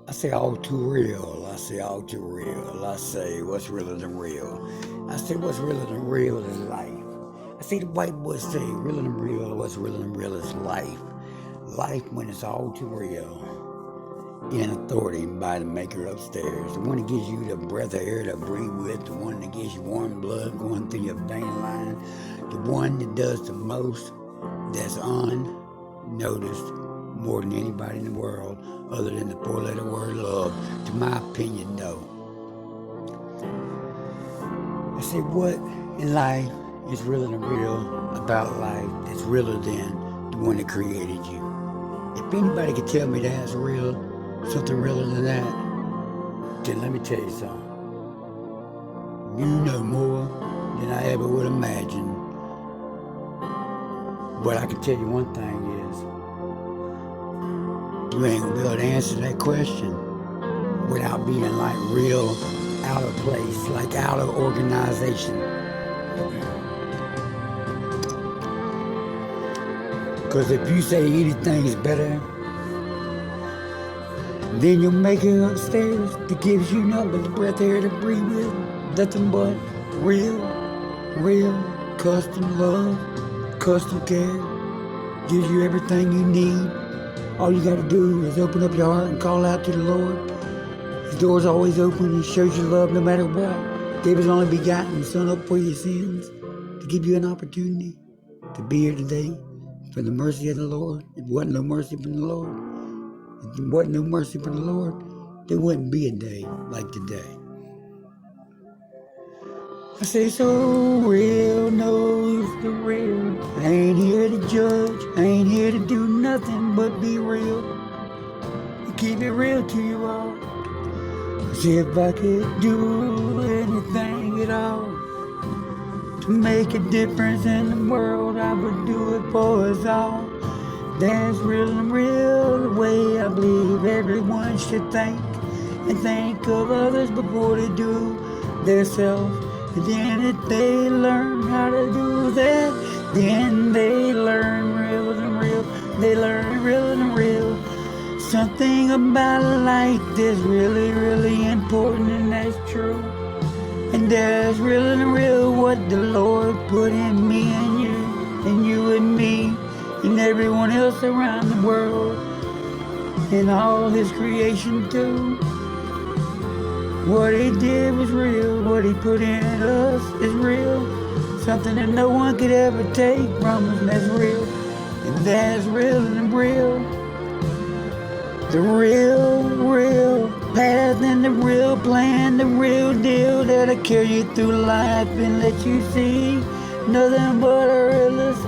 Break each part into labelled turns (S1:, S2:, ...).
S1: I say all too real. I say all too real. I say what's realer than real. I say what's realer than real is life. I see the white boys say realer than real. What's realer than real is life. Life when it's all too real. In authority by the maker upstairs. The one that gives you the breath of air to breathe with. The one that gives you warm blood going through your vein line. The one that does the most that's unnoticed more than anybody in the world other than the four-letter word love. To my opinion, though. I say what in life is realer than real about life that's realer than the one that created you. If anybody could tell me that's real, something realer than that, then let me tell you something. You know more than I ever would imagine. But I can tell you one thing is, you ain't gonna be able to answer that question without being like real out of place, like out of organization. Because if you say anything is better than your maker upstairs that gives you nothing but the breath air to breathe with, nothing but real, custom love, custom care, gives you everything you need. All you gotta do is open up your heart and call out to the Lord. His door's always open. He shows you love no matter what. Gave his only begotten Son up for your sins to give you an opportunity to be here today for the mercy of the Lord. If it wasn't no mercy from the Lord, if there wasn't no mercy from the Lord, there wouldn't be a day like today. I say so real knows the real. I ain't here to judge. I ain't here to do nothing but be real. Keep it real to you all. See if I could do anything at all to make a difference in the world, I would do it for us all. That's real and real, the way I believe everyone should think and think of others before they do their self. And then if they learn how to do that, then they learn real and real. They learn real and real. Something about life that's really important, and that's true. And that's real and real what the Lord put in me and you and me, and everyone else around the world, and all his creation too. What he did was real, what he put in us is real. Something that no one could ever take from us, and that's real. And that's real and real. The real path and the real plan, the real deal that'll carry you through life and let you see nothing but a realist.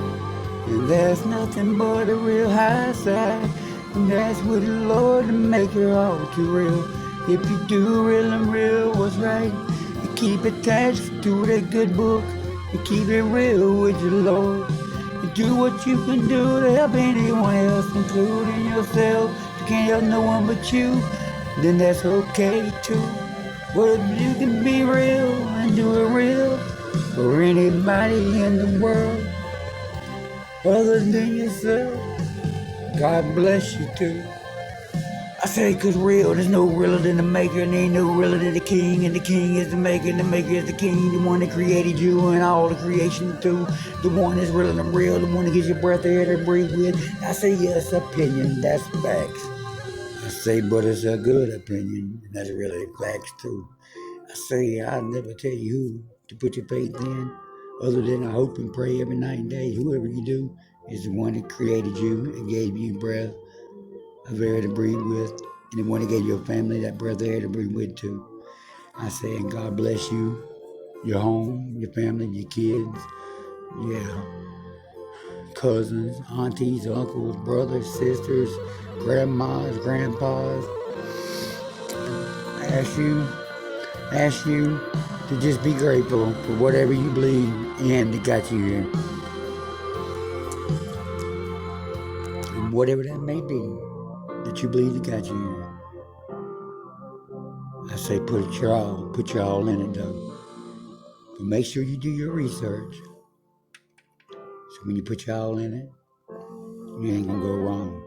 S1: And there's nothing but a real high side. And that's with the Lord to make it all too real. If you do real and real what's right, you keep attached to that good book. You keep it real with your Lord. You do what you can do to help anyone else, including yourself. If you can't help no one but you, then that's okay too. But if you can be real and do it real for anybody in the world other than yourself, God bless you too. I say 'cause real, there's no realer than the maker, and ain't no realer than the king, and the king is the maker, and the maker is the king, the one that created you and all the creation too. The one that's realer than real, the one that gives you breath of air to breathe with. I say yes, opinion, that's facts. I say, but it's a good opinion, and that's really facts too. I say, I'll never tell you who to put your faith in, other than I hope and pray every night and day. Whoever you do is the one that created you and gave you breath of air to breathe with, and the one that gave your family that breath of air to breathe with too. I say, and God bless you, your home, your family, your kids, yeah, cousins, aunties, uncles, brothers, sisters, grandmas, grandpas. I ask you to just be grateful for whatever you believe in that got you here. And whatever that may be that you believe that got you here. I say put your all in it though. But make sure you do your research. So when you put your all in it, you ain't gonna go wrong.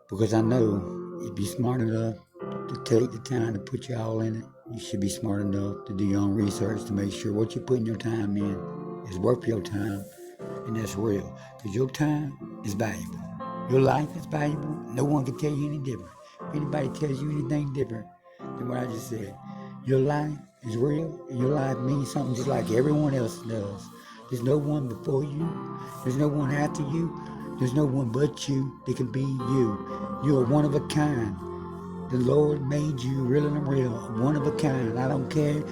S1: Because I know You'd be smart enough to take the time to put you all in it. You should be smart enough to do your own research to make sure what you're putting your time in is worth your time, and that's real. Because your time is valuable. Your life is valuable. No one can tell you any different. If anybody tells you anything different than what I just said, your life is real, and your life means something just like everyone else does. There's no one before you. There's no one after you. There's no one but you that can be you. You are one of a kind. The Lord made you real and real, one of a kind. I don't care.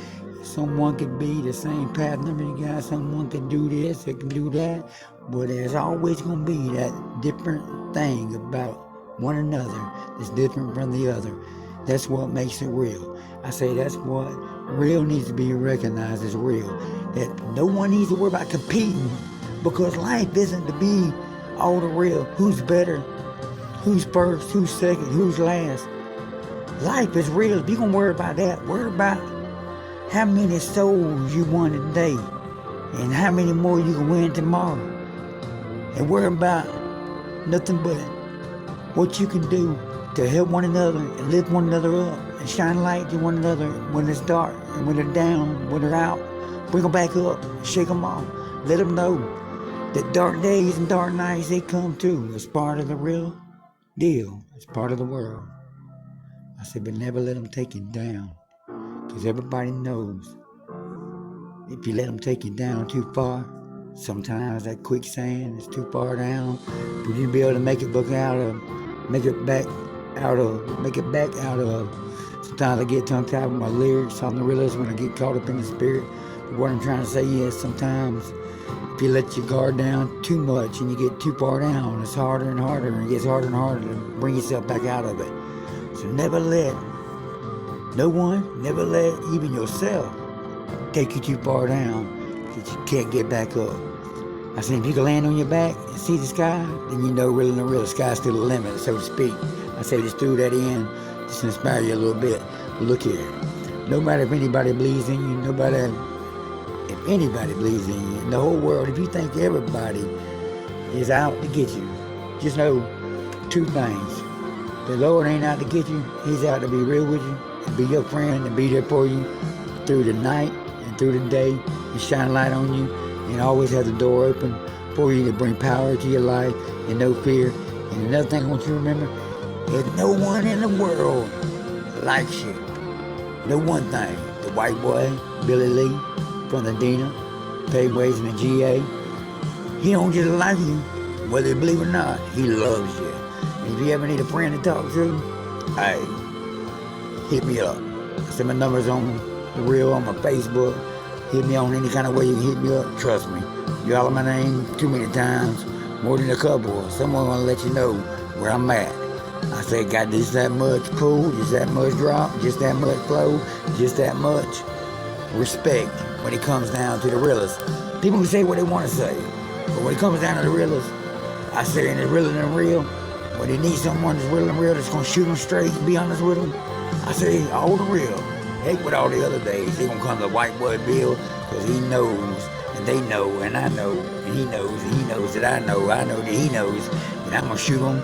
S1: Someone could be the same path number you got. Someone could do this, they can do that. But there's always going to be that different thing about one another that's different from the other. That's what makes it real. I say that's what real needs to be recognized as real. That no one needs to worry about competing, because life isn't to be all the real. Who's better? Who's first? Who's second? Who's last? Life is real. If you're going to worry about that, worry about how many souls you won today and how many more you can win tomorrow. And worry about nothing but what you can do to help one another and lift one another up and shine light to one another when it's dark and when they're down, when they're out. Bring them back up, shake them off. Let them know that dark days and dark nights, they come too. It's part of the real deal. It's part of the world. I said, but never let them take you down. Because everybody knows if you let them take you down too far, sometimes that quicksand is too far down for you to be able to make it back out of. Sometimes I get tongue-tied with my lyrics. I'm the realist when I get caught up in the spirit. But what I'm trying to say is sometimes if you let your guard down too much and you get too far down, it's harder and harder, and it gets harder and harder to bring yourself back out of it. So never let even yourself take you too far down that you can't get back up. I said, if you can land on your back and see the sky, then you know really the real sky's still the limit, so to speak. I say just threw that in, just to inspire you a little bit. But look here, no matter if anybody believes in you, if anybody believes in you in the whole world, if you think everybody is out to get you, just know two things. The Lord ain't out to get you. He's out to be real with you and be your friend and be there for you through the night and through the day and shine light on you and always have the door open for you to bring power to your life and no fear. And another thing I want you to remember, there's no one in the world likes you. No one thing. The white boy, Billy Lee, from the Dina, paid ways in the GA, he don't just like you, whether you believe it or not, he loves you. If you ever need a friend to talk to, hey, hit me up. Send my numbers on the reel on my Facebook. Hit me on any kind of way you can hit me up. Trust me, you holler my name too many times, more than a couple. Someone want to let you know where I'm at. I say, got just that much cool, just that much drop, just that much flow, just that much respect when it comes down to the realest. People can say what they want to say, but when it comes down to the realest, I say, and it's realer than real. When they need someone that's real and real that's going to shoot them straight and be honest with them, I say, all the real. Heck with all the other days. They're going to come to White Boy Bill because he knows, and they know, and I know, and he knows that I know that he knows, and I'm going to shoot them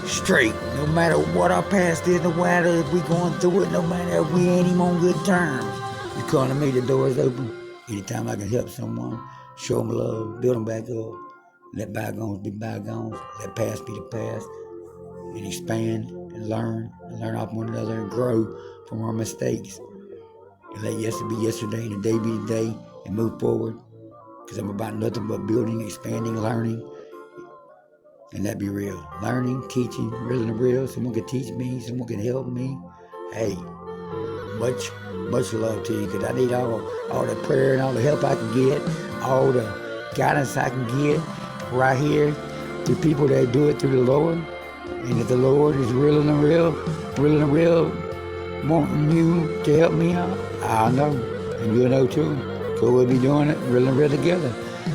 S1: straight. No matter what our past is, no matter if we going through it, no matter if we ain't even on good terms. You calling to me, the door is open. Anytime I can help someone, show them love, build them back up, let bygones be bygones, let past be the past, and expand and learn off one another and grow from our mistakes. And let yesterday be yesterday and the day be the day and move forward. Because I'm about nothing but building, expanding, learning. And that be real. Learning, teaching, real and real. Someone can teach me, someone can help me. Hey, much love to you, because I need all the prayer and all the help I can get, all the guidance I can get right here through people that do it through the Lord. And if the Lord is real and real, wanting you to help me out, I'll know, and you'll know too. So we'll be doing it real and real together.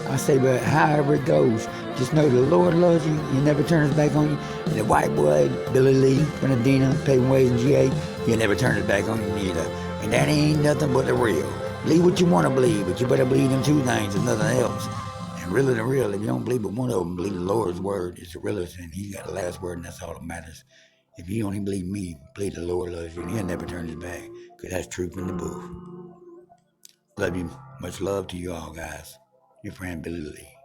S1: I say, but however it goes, just know the Lord loves you. He never turns his back on you. And the white boy, Billy Lee, Bernardina, paving ways in GA, he'll never turn his back on you neither. And that ain't nothing but the real. Believe what you want to believe, but you better believe them two things and nothing else. And really the real, if you don't believe but one of them, believe the Lord's word is the realest, and he got the last word, and that's all that matters. If you only believe me, believe the Lord loves you, and he'll never turn his back, because that's truth in the book. Love you. Much love to you all, guys. Your friend, Billy Lee.